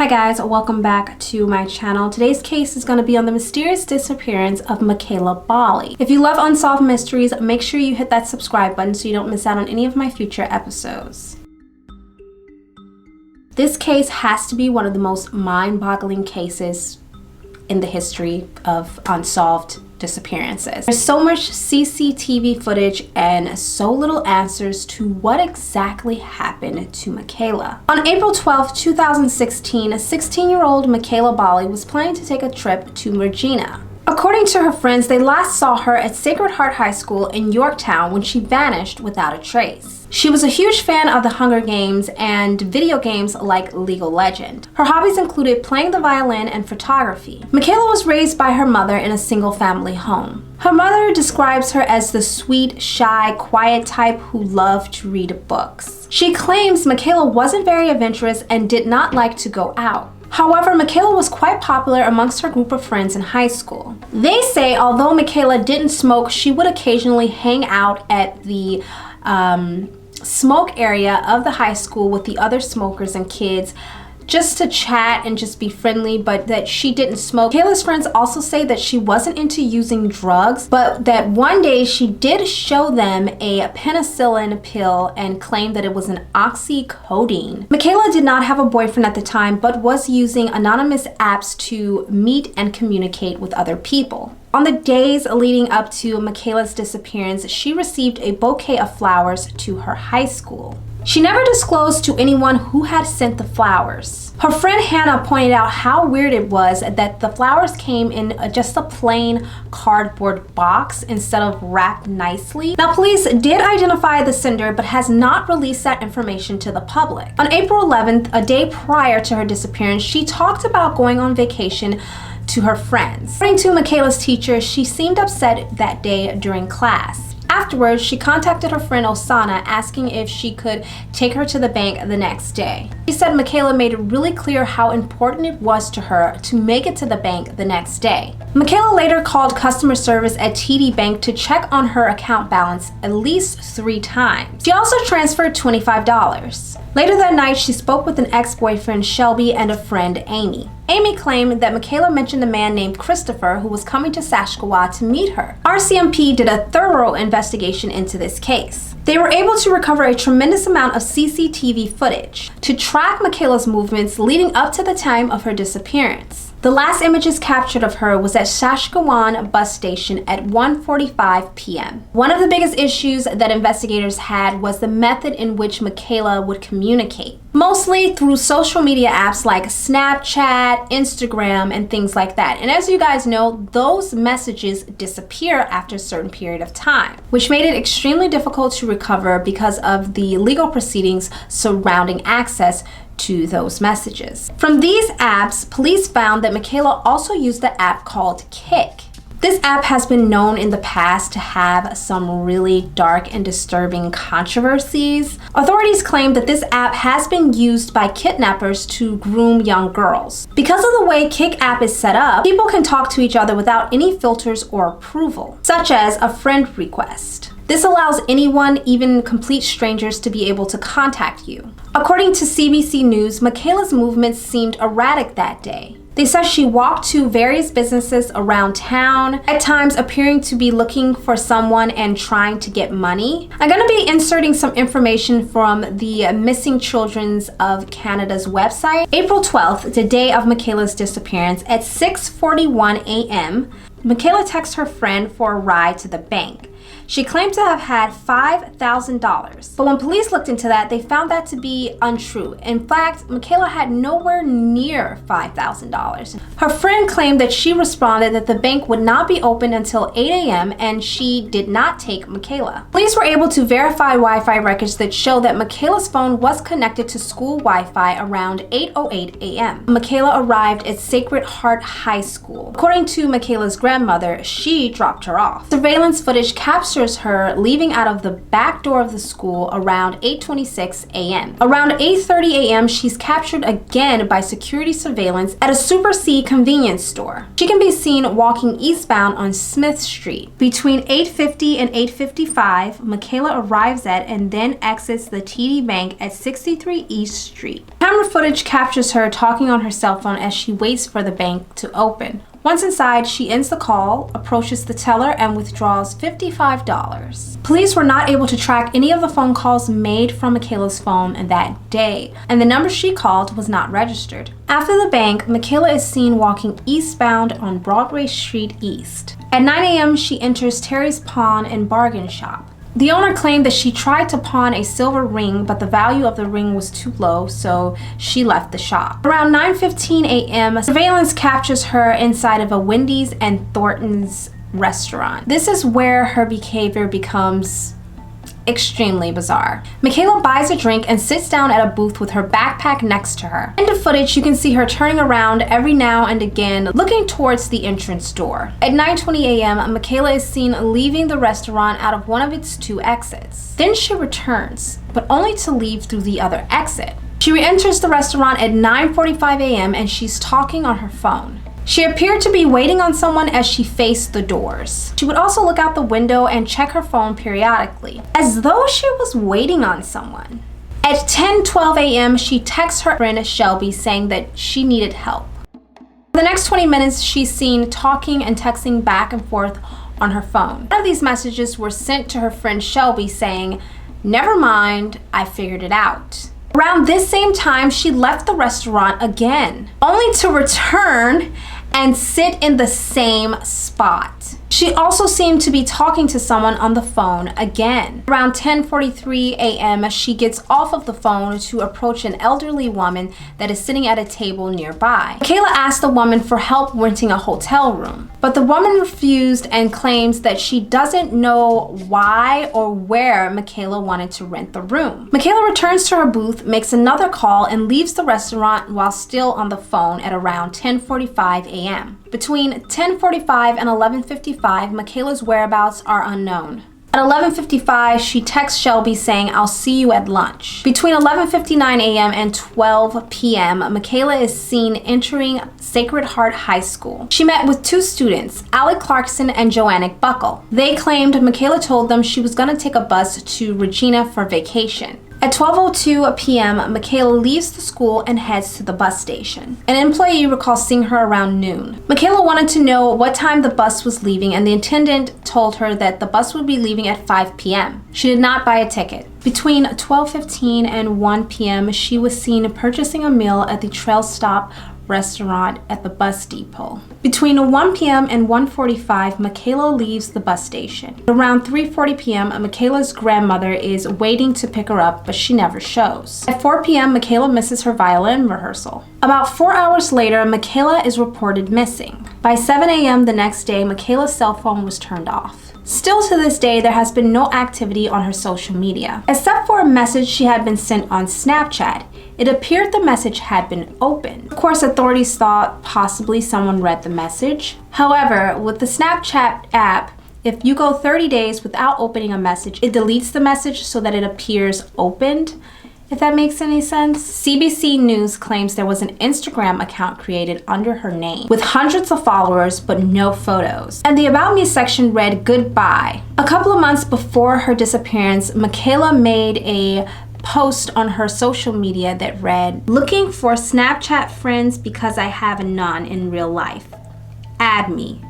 Hi guys, welcome back to my channel. Today's case is going to be on the mysterious disappearance of Mekayla Bali. If you love unsolved mysteries, make sure you hit that subscribe button so you don't miss out on any of my future episodes. This case has to be one of the most mind-boggling cases in the history of unsolved disappearances. There's so much CCTV footage and so little answers to what exactly happened to Mekayla. On April 12, 2016, 16-year-old Mekayla Bali was planning to take a trip to Regina. According to her friends, they last saw her at Sacred Heart High School in Yorktown when she vanished without a trace. She was a huge fan of the Hunger Games and video games like League of Legends. Her hobbies included playing the violin and photography. Mekayla was raised by her mother in a single-family home. Her mother describes her as the sweet, shy, quiet type who loved to read books. She claims Mekayla wasn't very adventurous and did not like to go out. However, Mekayla was quite popular amongst her group of friends in high school. They say although Mekayla didn't smoke, she would occasionally hang out at the smoke area of the high school with the other smokers and kids just to chat and just be friendly, but that she didn't smoke. Mekayla's friends also say that she wasn't into using drugs, but that one day she did show them a penicillin pill and claimed that it was an oxycodone. Mekayla did not have a boyfriend at the time, but was using anonymous apps to meet and communicate with other people. On the days leading up to Mekayla's disappearance, she received a bouquet of flowers to her high school. She never disclosed to anyone who had sent the flowers. Her friend Hannah pointed out how weird it was that the flowers came in just a plain cardboard box instead of wrapped nicely. Now, police did identify the sender but has not released that information to the public. On April 11th, a day prior to her disappearance, she talked about going on vacation to her friends. According to Mekayla's teacher, she seemed upset that day during class. Afterwards, she contacted her friend Osana asking if she could take her to the bank the next day. She said Mekayla made it really clear how important it was to her to make it to the bank the next day. Mekayla later called customer service at TD Bank to check on her account balance at least 3 times. She also transferred $25. Later that night, she spoke with an ex-boyfriend, Shelby, and a friend, Amy. Amy claimed that Mekayla mentioned a man named Christopher who was coming to Sashkawa to meet her. RCMP did a thorough investigation into this case. They were able to recover a tremendous amount of CCTV footage to track Mekayla's movements leading up to the time of her disappearance. The last images captured of her was at Saskatchewan bus station at 1:45 p.m. One of the biggest issues that investigators had was the method in which Mekayla would communicate, mostly through social media apps like Snapchat, Instagram, and things like that. And as you guys know, those messages disappear after a certain period of time, which made it extremely difficult to recover because of the legal proceedings surrounding access to those messages. From these apps, police found that Mekayla also used the app called Kik. This app has been known in the past to have some really dark and disturbing controversies. Authorities claim that this app has been used by kidnappers to groom young girls. Because of the way Kik app is set up, people can talk to each other without any filters or approval, such as a friend request. This allows anyone, even complete strangers, to be able to contact you. According to CBC News, Mekayla's movements seemed erratic that day. They said she walked to various businesses around town, at times appearing to be looking for someone and trying to get money. I'm going to be inserting some information from the Missing Children's of Canada's website. April 12th, the day of Mekayla's disappearance, at 6:41 a.m., Mekayla texted her friend for a ride to the bank. She claimed to have had $5,000, but when police looked into that, they found that to be untrue. In fact, Mekayla had nowhere near $5,000. Her friend claimed that she responded that the bank would not be open until 8 a.m. and she did not take Mekayla. Police were able to verify Wi-Fi records that show that Mekayla's phone was connected to school Wi-Fi around 8:08 a.m. Mekayla arrived at Sacred Heart High School. According to Mekayla's grandmother, she dropped her off. Surveillance footage captured captures her leaving out of the back door of the school around 8:26 a.m. Around 8:30 a.m., she's captured again by security surveillance at a Super C convenience store. She can be seen walking eastbound on Smith Street. Between 8:50 and 8:55, Mekayla arrives at and then exits the TD Bank at 63 East Street. Camera footage captures her talking on her cell phone as she waits for the bank to open. Once inside, she ends the call, approaches the teller, and withdraws $55. Police were not able to track any of the phone calls made from Mekayla's phone that day, and the number she called was not registered. After the bank, Mekayla is seen walking eastbound on Broadway Street East. At 9 a.m., she enters Terry's Pawn and Bargain Shop. The owner claimed that she tried to pawn a silver ring, but the value of the ring was too low, so she left the shop. Around 9:15 a.m., surveillance captures her inside of a Wendy's and Thornton's restaurant. This is where her behavior becomes extremely bizarre. Mekayla buys a drink and sits down at a booth with her backpack next to her. In the footage, you can see her turning around every now and again, looking towards the entrance door. At 9:20 a.m., Mekayla is seen leaving the restaurant out of one of its two exits. Then she returns, but only to leave through the other exit. She re-enters the restaurant at 9:45 a.m. and she's talking on her phone. She appeared to be waiting on someone as she faced the doors. She would also look out the window and check her phone periodically, as though she was waiting on someone. At 10:12 a.m., she texts her friend Shelby saying that she needed help. For the next 20 minutes, she's seen talking and texting back and forth on her phone. One of these messages were sent to her friend Shelby saying, "Never mind, I figured it out." Around this same time, she left the restaurant again, only to return and sit in the same spot. She also seemed to be talking to someone on the phone again. Around 10:43 a.m., she gets off of the phone to approach an elderly woman that is sitting at a table nearby. Mekayla asked the woman for help renting a hotel room, but the woman refused and claims that she doesn't know why or where Mekayla wanted to rent the room. Mekayla returns to her booth, makes another call, and leaves the restaurant while still on the phone at around 10:45 a.m. Between 10:45 and 11:55, Mekayla's whereabouts are unknown. At 11:55, she texts Shelby saying, "I'll see you at lunch." Between 11:59 a.m. and 12 p.m., Mekayla is seen entering Sacred Heart High School. She met with two students, Alec Clarkson and Joanna Buckle. They claimed Mekayla told them she was going to take a bus to Regina for vacation. At 12:02 p.m., Mekayla leaves the school and heads to the bus station. An employee recalls seeing her around noon. Mekayla wanted to know what time the bus was leaving, and the attendant told her that the bus would be leaving at 5 p.m. She did not buy a ticket. Between 12:15 and 1 p.m., she was seen purchasing a meal at the Trail Stop restaurant at the bus depot. Between 1 p.m. and 1:45, Mekayla leaves the bus station. Around 3:40 p.m., Mekayla's grandmother is waiting to pick her up, but she never shows. At 4 p.m., Mekayla misses her violin rehearsal. About 4 hours later, Mekayla is reported missing. By 7 a.m. the next day, Mekayla's cell phone was turned off. Still to this day, there has been no activity on her social media, except for a message she had been sent on Snapchat. It appeared the message had been opened. Of course, authorities thought possibly someone read the message. However, with the Snapchat app, if you go 30 days without opening a message, it deletes the message so that it appears opened, if that makes any sense. CBC News claims there was an Instagram account created under her name with hundreds of followers but no photos. And the About Me section read goodbye. A couple of months before her disappearance, Mekayla made a post on her social media that read, "Looking for Snapchat friends because I have none in real life. Add me, ...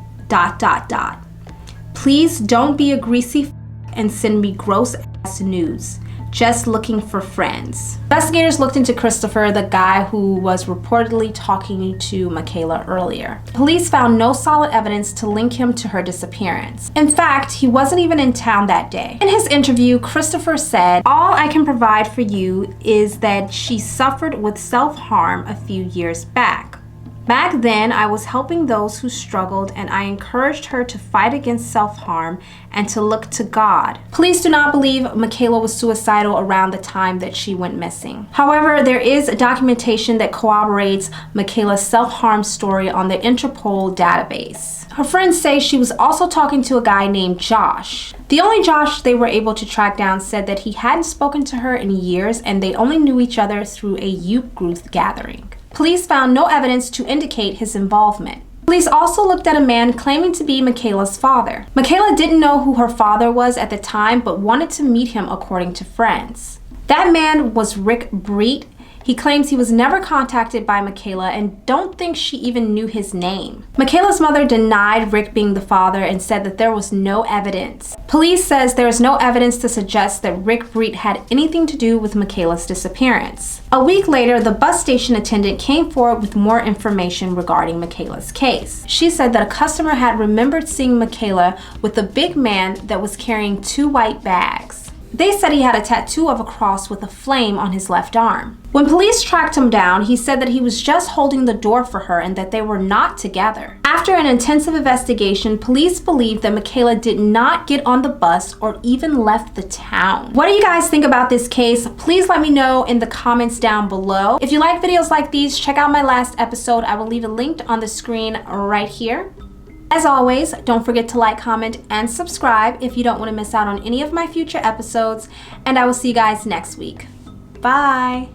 Please don't be a greasy and send me gross ass news. Just looking for friends." Investigators looked into Christopher, the guy who was reportedly talking to Mekayla earlier. Police found no solid evidence to link him to her disappearance. In fact, he wasn't even in town that day. In his interview, Christopher said, "All I can provide for you is that she suffered with self-harm a few years back. Back then, I was helping those who struggled, and I encouraged her to fight against self-harm and to look to God. Police do not believe Mekayla was suicidal around the time that she went missing. However, there is documentation that corroborates Mekayla's self-harm story on the Interpol database. Her friends say she was also talking to a guy named Josh. The only Josh they were able to track down said that he hadn't spoken to her in years and they only knew each other through a youth group gathering. Police found no evidence to indicate his involvement. Police also looked at a man claiming to be Mekayla's father. Mekayla didn't know who her father was at the time, but wanted to meet him according to friends. That man was Rick Breet. He claims he was never contacted by Mekayla and don't think she even knew his name. Mekayla's mother denied Rick being the father and said that there was no evidence. Police says there is no evidence to suggest that Rick Breet had anything to do with Mekayla's disappearance. A week later, the bus station attendant came forward with more information regarding Mekayla's case. She said that a customer had remembered seeing Mekayla with a big man that was carrying 2 white bags. They said he had a tattoo of a cross with a flame on his left arm. When police tracked him down, he said that he was just holding the door for her and that they were not together. After an intensive investigation, police believe that Mekayla did not get on the bus or even left the town. What do you guys think about this case? Please let me know in the comments down below. If you like videos like these, check out my last episode. I will leave it linked on the screen right here. As always, don't forget to like, comment, and subscribe if you don't want to miss out on any of my future episodes, and I will see you guys next week. Bye!